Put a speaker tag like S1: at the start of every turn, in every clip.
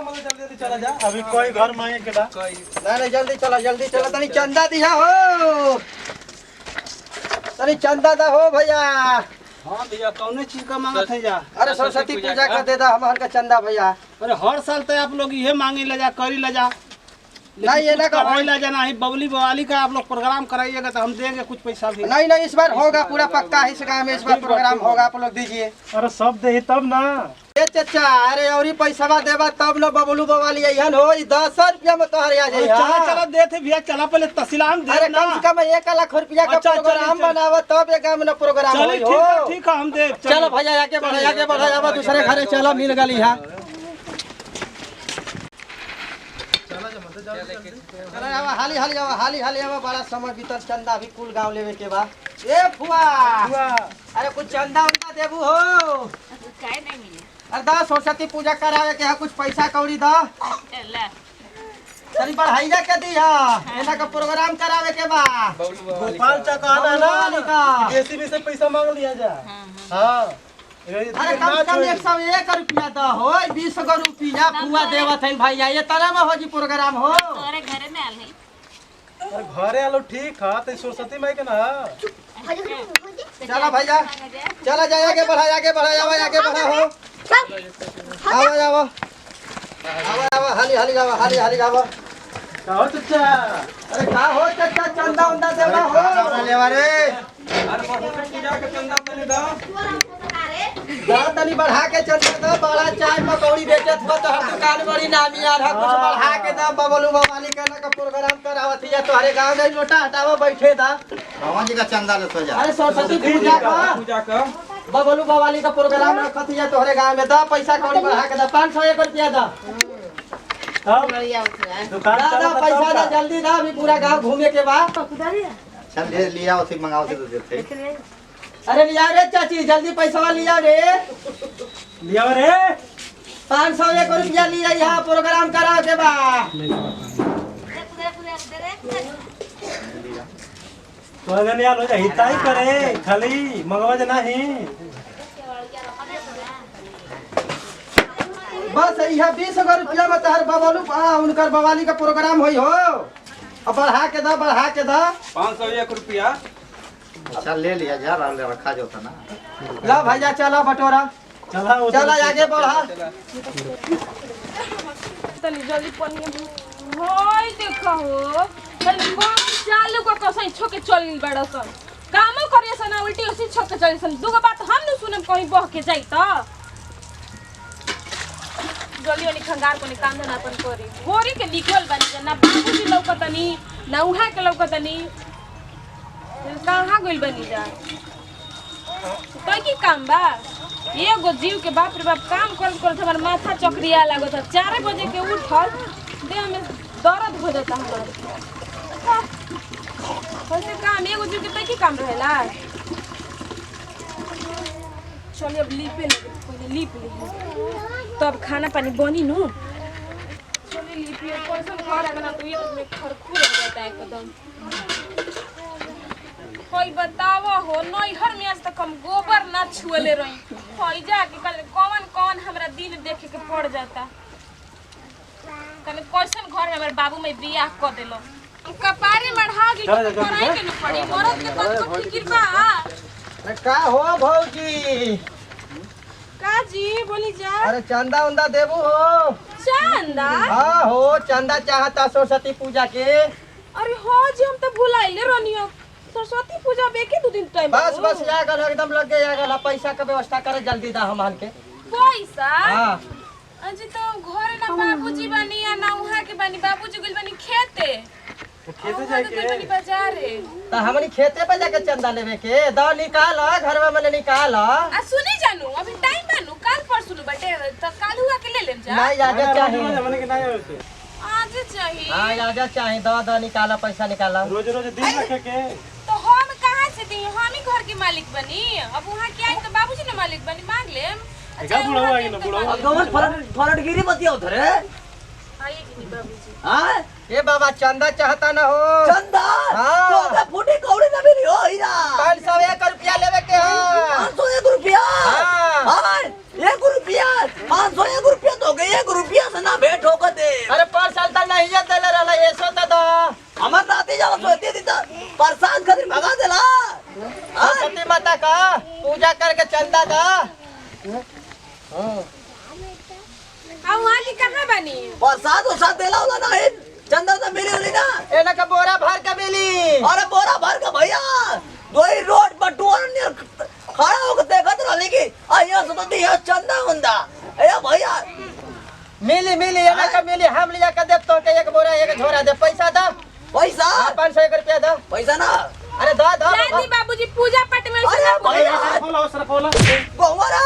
S1: जल्दी चला जा, अभी कोई घर मांगे के बा।
S2: नहीं जल्दी चला तनी चंदा दिया हो, तनी चंदा दा हो भैया।
S1: हाँ भैया कौन चीज का मांगत है जा?
S2: अरे सरस्वती पूजा का दे दा हमार का चंदा भैया।
S1: अरे हर साल तो आप लोग ये मांगे ले जा, करी ले जा,
S2: नहीं ये ना
S1: कराई ले जाना है। बबली बवाली का आप लोग प्रोग्राम कराइएगा तो हम देंगे कुछ पैसा भी।
S2: नहीं इस बार होगा पूरा पक्का है, इस गाँव में इस बार प्रोग्राम होगा, आप लोग दीजिए।
S1: अरे सब दे तब ना
S2: ए चाचा, अरे और ही पैसा देवा तब न बबलू बवाली यहन हो 10 रुपया में तोहर आ जाई।
S1: चला देते भैया, चला पहले तहसीलाम दे।
S2: अरे कम से कम 1 लाख रुपया का प्रोग्राम बनावा तब एक गाँव में प्रोग्राम हो।
S1: ठीक है हम दे।
S2: चलो भैया आगे बढ़ा दूसरे घरे चलो, मिल गली है। हाली आवा, बड़ा समय भीतर चंदा भी कुल गाँव लेवे के बा। ए फुआ, अरे कुछ चंदा उनका देबू हो। अरे दा सरस्वती पूजा करावे के है, कुछ पैसा कौड़ी दा तनी बढ़ाई जा के दी है, एना का प्रोग्राम करावे के बा।
S1: गोपाल चकाना ना जेसीबी से पैसा मांग लिया जा। हां
S2: अरे कम से कम 101 रुपया दा हो, 20 रुपया फुआ देवत है भैया, ये तरह में हो जी प्रोग्राम हो।
S3: तोरे घरे में आल है।
S1: अरे घरे आलो ठीक है, तो सरस्वती माई के ना।
S2: चला भैया चला जाए, आगे बढ़ा हो। आवा हाली आवा।
S1: का हो चाचा?
S2: अरे का हो चाचा, चंदा उंदा देवा हो।
S1: लेवा रे।
S2: अरे पूजा के चंदा तनी दा तनी बढ़ा के चंदा दा। बड़ा चाय पकौड़ी बेचत हो तो हर दुकान बड़ी नामी यार है, कुछ बढ़ा के दा। बबलू बवाली का ना प्रोग्राम करावत है, तोहरे गांव में लोटा हटावा बैठे दा।
S4: बाबा जी का चंदा ले तो जा।
S2: अरे सरस्वती पूजा का बबलू बवाली का प्रोग्राम रखत है तोहरे गांव में, दा पैसा कौड़ी बढ़ा के दा। 501 रुपया दा।
S1: दुकान
S2: दा पैसा दा जल्दी दा, अभी पूरा गांव घूमे के बाद।
S4: चल ले लिया, उसे मंगाओ से तो देते।
S2: अरे लिया रे चाची, जल्दी पैसा लिया रे। 501 रुपया लिया, यहाँ प्रोग्राम करा के बा।
S1: तो यार हो जा, हिताई करे खाली मंगवा नहीं।
S2: बस यह 20 रुपया में तहर बबलू उनकर बवाली का प्रोग्राम होई हो। अब बढ़ा के दा
S5: 501 रुपया।
S4: चल ले लिया जा, रखा जो था ना।
S2: ला भैया चला बटोरा, चला आगे बढ़ा।
S3: तनी जल्दी पनी होय देखा हो, तनी कौन चालू को कसई छोके चल बड़ा सन कामो करिए सन, उल्टी उसी छोके चल सन। दुगो बात हम न सुनम, कहीं बह के जाई त जल्दी वाली खंगार को काम ना अपन करी। गोरी के निकल बनी ना, बाबूजी लौकतनी ना, उहा के लौकतनी, कहाँ गइल बनी जा। कई की काम बा, एगो जीव के बाप रे बाप काम करत हमर माथा चक्रिया लागत है। 4 बजे के उठल देह में दर्द हो जाता हमारे। कैसे काम एगो जीव के तई की काम रहेला। चलिए अब लीपे लगे, पहले लीप ले तब खाना पानी बनी नु। चलिए लीपिए, कैसे घर आगना तो ये में खरखुर हो जाता है एकदम। कोई बतावा हो, नैहर में आज तक हम गोबर ना छुएले रही। होई जा कि कौन हमरा दिन देखे के पड़ जाता। कने कैसन घर में हमर बाबू में बियाह क देलो, कपारे मढ़ा गेल तो कराई के न पड़ी। मरद के कत फिकिर बा।
S2: का हो भौजी?
S3: का जी बोली जा।
S2: अरे चंदा उंदा देबू हो।
S3: चंदा?
S2: हाँ हो, चंदा चाहता सरस्वती पूजा के।
S3: अरे हो जी, हम तो भुलाइले रहनियो। सरस्वती पूजा बेके 2 दिन टाइम।
S2: बस आगल एकदम लग गया, आगल पैसा का व्यवस्था करे जल्दी दा हमन के।
S3: पैसा?
S2: हां
S3: अजी तो घरे ना बाबूजी बनी या ना उहा के बनी। बाबूजी गइल बनी खेते जाके बनी बाजारे।
S2: त हमनी खेते पे जाके चंदा लेवे के दा। निकाल घरवा में निकाल।
S3: आ सुनी जानू, अभी टाइम बानू, काल परसों बटे त काल हुआ के ले लेम जा।
S2: नहीं आगे चाहिए,
S1: हमने के नहीं होते।
S3: आज चाहिए।
S2: हां आगे चाहिए, दा निकाला, पैसा निकाला।
S1: रोज दिन रखे के।
S3: तो हम कहां से दी, हम ही घर के मालिक बनी। अब वहां के आई तो बाबूजी ने मालिक बनी, मांग लेम।
S1: अच्छा बुढ़वा आई ना, बुढ़वा
S2: गवन फरटगिरी बतिया उधर है।
S3: आई कि बाबूजी।
S2: हां ए बाबा चंदा चाहता ना हो।
S6: चंदा
S2: हाँ।
S6: तो ना फूटी कौड़ी ना मिली हो हीरा।
S2: 501 रुपया लेवे के है।
S6: 501 रुपया?
S2: हाँ।
S6: हां 1 रुपया 501 रुपया तो गए, 1 रुपया से ना भेट
S3: कि कहां बनी
S6: बरसात उसात देला होला नहीं चंदा तो मिली होली ना
S2: एना का बोरा भर के मिली
S6: अरे बोरा भर के भैया दोई रोड पर टूर ने खड़ा होके देखत रहली कि आइया से तो दिया चंदा हुंदा ए भैया
S2: मिली मिली एना का मिली हम लिया के देब तो के एक बोरा एक झोरा दे पैसा द
S6: पैसा
S2: 500 रुपया द
S6: पैसा ना
S2: अरे द द
S3: शादी बाबूजी पूजा पाठ में
S6: अरे
S3: ऐसा
S6: भैया
S1: खोला सर खोला
S6: गोमरा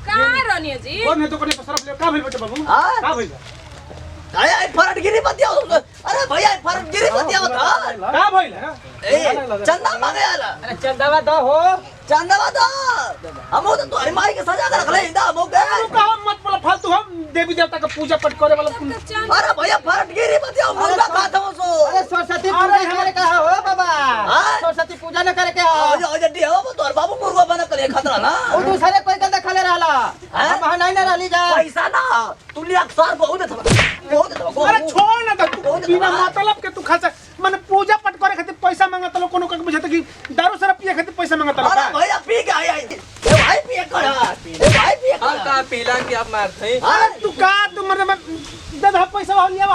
S3: कहां रनियो जी
S1: कौन है तो कोने सरफ ले का भइल बेटे बाबू
S6: हां
S1: का भइल
S6: अरे फरटगिरी बतियाओ अरे भैया फरटगिरी बतियाओ था
S1: का भइल
S6: ए चंदा मांगे आला
S2: अरे चंदावा द हो
S6: चंदा दा हम तो तुम्हारी माई के सजा के रख ले इंदा हम के
S1: तू का मत बोला फालतू हम देवी देवता का पूजा पाठ करे वाला
S6: अरे भैया फरटगिरी बतियाओ मुर्गा खाता हो सो
S2: अरे सरस्वती पूजा करे का हो बाबा
S6: हाँ?
S2: सरस्वती पूजा न करे के हो
S6: आज आज डी हो तोर बाबू मुर्गा बना के खतरा ना
S2: ओ दूसरे कोई का देखले रहला हम वहां नहीं न रहली जा
S6: पैसा ना तू लिया अक्सर बहुत था
S1: अरे छोड़ ना तू बिना मतलब के तू खर्चा माने पूजा पाठ करे खातिर पैसा मांगत लो कोनो के बुझत कि दारू शराब पिए खातिर पैसा मांगत लो
S6: अरे भैया पी के आई ए भाई पी कर ए भाई पी कर
S2: का पीला के आप मारते
S6: हां
S1: तू का तू मतलब दे दे पैसा हो लिया हो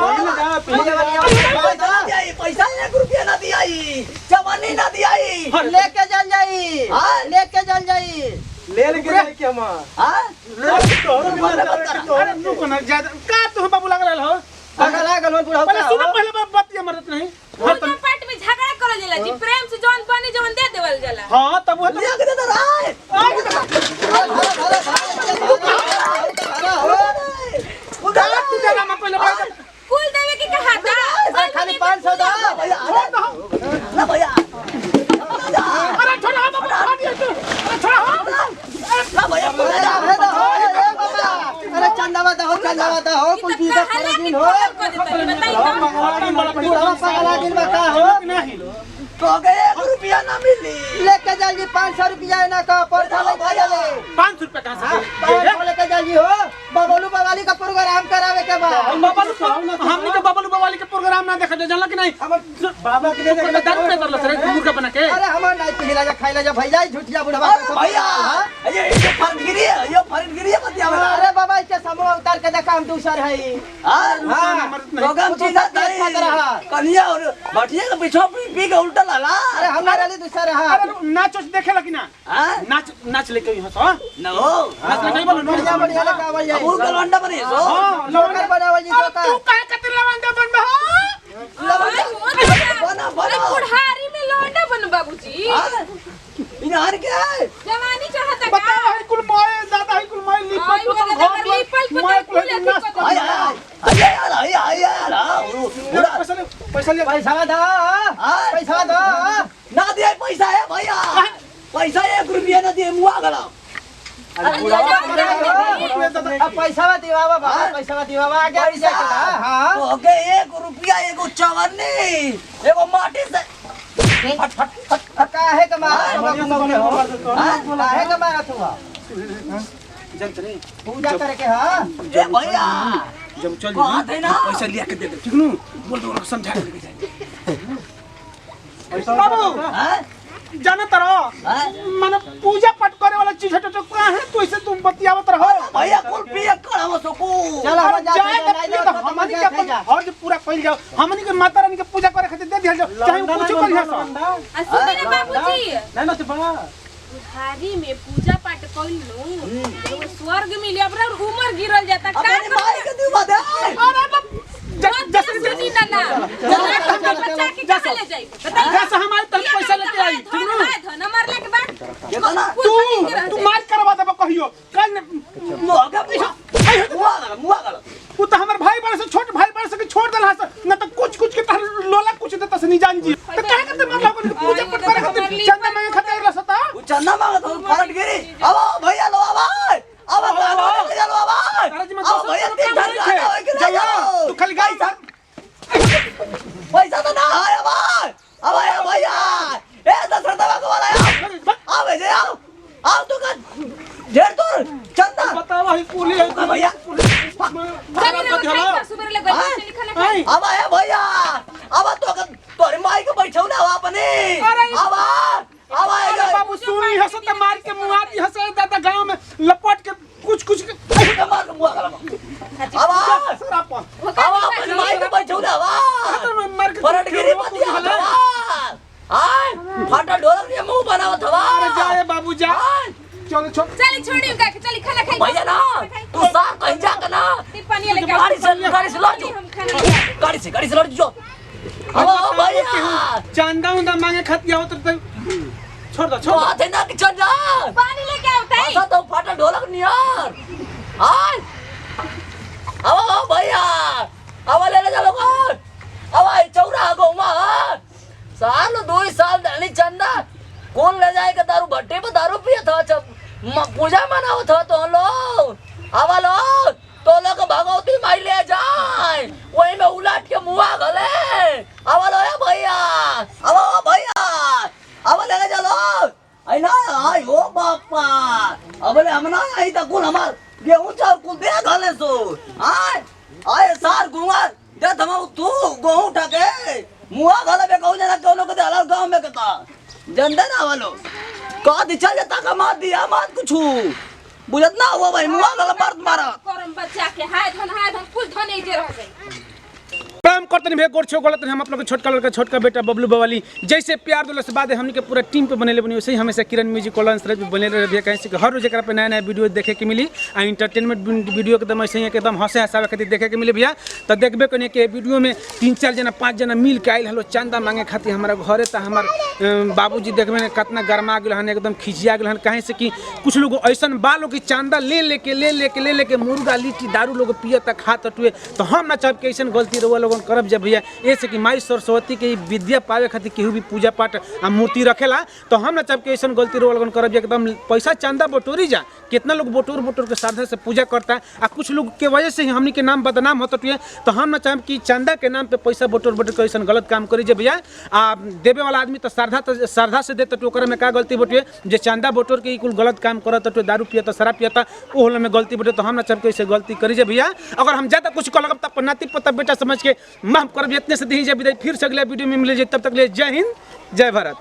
S6: पैसा 1 रुपया ना दियाई जवानी ना दियाई
S2: लेके चल जाई
S6: हां
S2: लेके चल जाई
S1: ले ले के हम
S6: हां
S1: अरे तू कोना ज्यादा का तू बाबू लागल हो
S2: पगला गलोन बुढ़ा
S1: पहले सुन पहले बात ये मरत नहीं
S3: पूजा पाठ में झगड़ा करल जाला जी प्रेम से जौन बनी जौन दे देवल जाला
S1: हां तब वो
S6: लिया के दे रहा
S1: उधर तू जाना मत पहले बात
S3: कुल देवे की कहा था
S2: खाली 500 द
S6: भैया ना भैया
S1: अरे छोड़ा बाबू आ दिया तू अरे छोड़ा
S6: ना भैया
S2: अरे चंदावा द हो कुल पीसा कर दिन हो बुढ़ा पगला दिन बता हो
S1: नहीं
S6: तो के 1 रुपया ना मिली
S2: लेके चल जी 500 रुपया ना का पैसा लेके चले
S1: 500 रुपए कहां से
S2: 500 लेके चल जी हो बबलू बवाली का प्रोग्राम करावे के बा
S1: हमनी के बबलू बवाली के प्रोग्राम ना देखा जानला कि नहीं बाबा के दे दारू में करला सर मुर्गा बना के
S2: अरे हम नहीं पिला जा खाइला जा भैया झूठिया बुढ़वा
S6: भैया ये फरटगिरी बतिया
S2: अरे बाबा इसके समूह उतार के देखा हम दूसर है
S6: हां प्रोग्राम चीज कन्या और भटिया के पीछे पी के उल्टा लाला
S2: अरे हमारे लिए दूसर है
S1: अरे नाच देखेला कि ना
S6: हां
S1: नाच नाच लेके यहां से
S6: नो
S1: नाच लेके बोलो
S2: बढ़िया बढ़िया लगावल जाए
S6: अबू गलवंडा बनी सो
S1: हां
S2: लोकर बनावल जी तो का
S1: तू काहे कतिर लवंडा बन
S6: बना बना
S3: बुढ़ारी में लौंडा बन बाबूजी
S6: इनार क्या है
S3: जवानी चाहता
S1: बता है कुल माए दादा है कुल माए लिपल पैसा ले
S2: पैसा दो पैसा दो
S6: ना दिए पैसा है भैया पैसा 1 रुपया ना दिए मुआ गला
S2: अब पैसा दिवावा बाबा पैसा दिवावा आगे भी जाके हां
S6: तो के 1 रुपया एगो चवन्नी एगो माटी से फट फट फट
S2: काहे के मारा काहे के मारा तू
S1: जब रे
S2: पूजा करे के हां
S6: ए भैया
S1: जब चल
S6: बात है ना
S1: पैसा लिया के दे दे ठीक नु बोल दो समझा के लेके जाए पैसा बाबू
S6: हैं
S1: जाना तरो माने पूजा पाठ करे वाला चीज हटे तो काहे तू ऐसे तुम बतियावत रहो
S6: भैया कुल पिए करावो सो को
S2: चल हम
S1: जाए तो हमनी के अपन हज पूरा कइल जाओ हमनी के माता रानी के पूजा करे खातिर दे दिया जाओ चाहे कुछ करिया सो
S3: सुने बाबूजी
S1: नहीं ना तो बा
S3: बुढ़ारी में पूजा पाठ कइलू तो स्वर्ग मिले अब उमर गिरल जाता का
S6: अपनी माई के दिवा दे
S3: जैसे सुनी ना बच्चा के कहां ले जाई बताइए
S1: जैसे हमारे तरफ पैसा लेके आई ठीक नु
S3: धन मरले के बाद
S6: ये ना
S1: तू मार करवा दे कहियो कल
S6: मुआ पीछे मुआ गला
S1: तू तो हमर भाई बड़े से छोट भाई बड़े से छोड़ देला न तो कुछ के तहर लोला कुछ देता से नहीं जान जी तो काहे करते मार लोगन के पूजा पाठ करे खातिर चंदा मांगे खातिर रला सता
S6: वो चंदा मांगा तो फरटगिरी अब भैया लो अब भैया 3 घंटे सरापन आवा अपन माई के बैठौले आवा
S1: मार के
S6: परटगिरी मत आवा आय फाटा ढोलक ने मुंह बनावत हवा
S1: अरे जा बाबू जा चलो छोड़
S3: चली छोड़ी उनका के चली खाना खाई
S6: भैया ना तू सार कहीं जा के ना
S3: पानी लेके आओ
S6: गाड़ी से लड़ जो
S3: हम खाना
S6: गाड़ी से लड़ जो आवा भैया
S1: चंदा उंदा मांगे खाती आओ तो छोड़ दो
S6: तो आते ना कि चल जा
S3: पानी लेके आओ ताई
S6: ऐसा तो फाटा ढोलक नियर आय आवा भैया आवा ले चलो घर आवा चौरा गोमा साल 2 साल दानी चंदा कौन ले जाएगा दारू भट्टे पे दारू पिया था जब पूजा मनाओ था तो लोग आवा लोग तो लोग भगवती माई ले जाए वही में उलट के मुआ गले आवा लो भैया आवा भैया आवा ले चलो आई ना आई ओ बापा अब ले हम ना आई तो कुल हमार गेहूं चावल कुल दे गले सो आए आए सार गुंगर दे थमा तू गेहूं उठा के मुआ गले पे कहू जना कोनो के अलग गांव में कता जनता ना वालो का दिशा जता का मार दिया मार कुछ बुझत ना हुआ भाई मुआ गला मर्द मारा
S3: करम बच्चा के हाय धन कुल धन ही दे रह गई
S1: काम करते नहीं गोड़ छो गलत हम आप लोग छोटका लड़का छोटका बेटा बबलू बवाली जैसे प्यार दुला से बाद हमने के पूरा टीम पे बनेले बनी वैसे ही हमेशा किरण म्यूजिक कॉलर पे बने रहे कहीं हर रोज एक पे नया नया वीडियो देखे के मिली आ इंटरटेनमेंट वीडियो एकदम ऐसे ही एकदम हंसे हंसावे खातिर देखे के मिले भैया तो देखबे कने के वीडियो में 3-4 जना 5 जना मिल के आइल हलो चंदा मांगे खातिर हमारा घरे तो हमार बाबूजी देखबे ने कितना गरमा गेल हन एकदम खिसिया गेल हन कहीं से कि कुछ लोग ऐसा बालों की चांदा ले लेके मुर्गा लिट्टी दारू लोग पियता खाता टुए तो हम ना चाहब के ऐसा गलती रहुआ लोगन करब जब भैया ऐसे कि माई सरस्वती के विद्या पावे खातिर केहू भी पूजा पाठ आ मूर्ति रखेला तो हम ना चाहब के ऐसा गलती रहुआ लोगन करब एकदम पैसा चांदा बटोरी जा कितना लोग बटोर के श्रद्धा से पूजा करता आ कुछ लोग के वजह से ही हमनी के नाम बदनाम होता टुए तो हम ना चाहब कि चांदा के नाम पे पैसा बटोर के ऐसा गलत काम करी जे भैया आ देवे वाला आदमी तो श्रद्धा से देता तो में का गलती बटुए जे चांदा बटोर के कुल गलत काम करता तो दारू पियता शराब पियता वो में गलती बटे तो हम ना चाहब के ऐसे गलती करी जे भैया अगर हम ज्यादा कुछ कर लगब तब नाती पोता बेटा समझ के माफ कर इतने से दी जब फिर से अगले वीडियो में मिले तब तक ले जय हिंद जय भारत।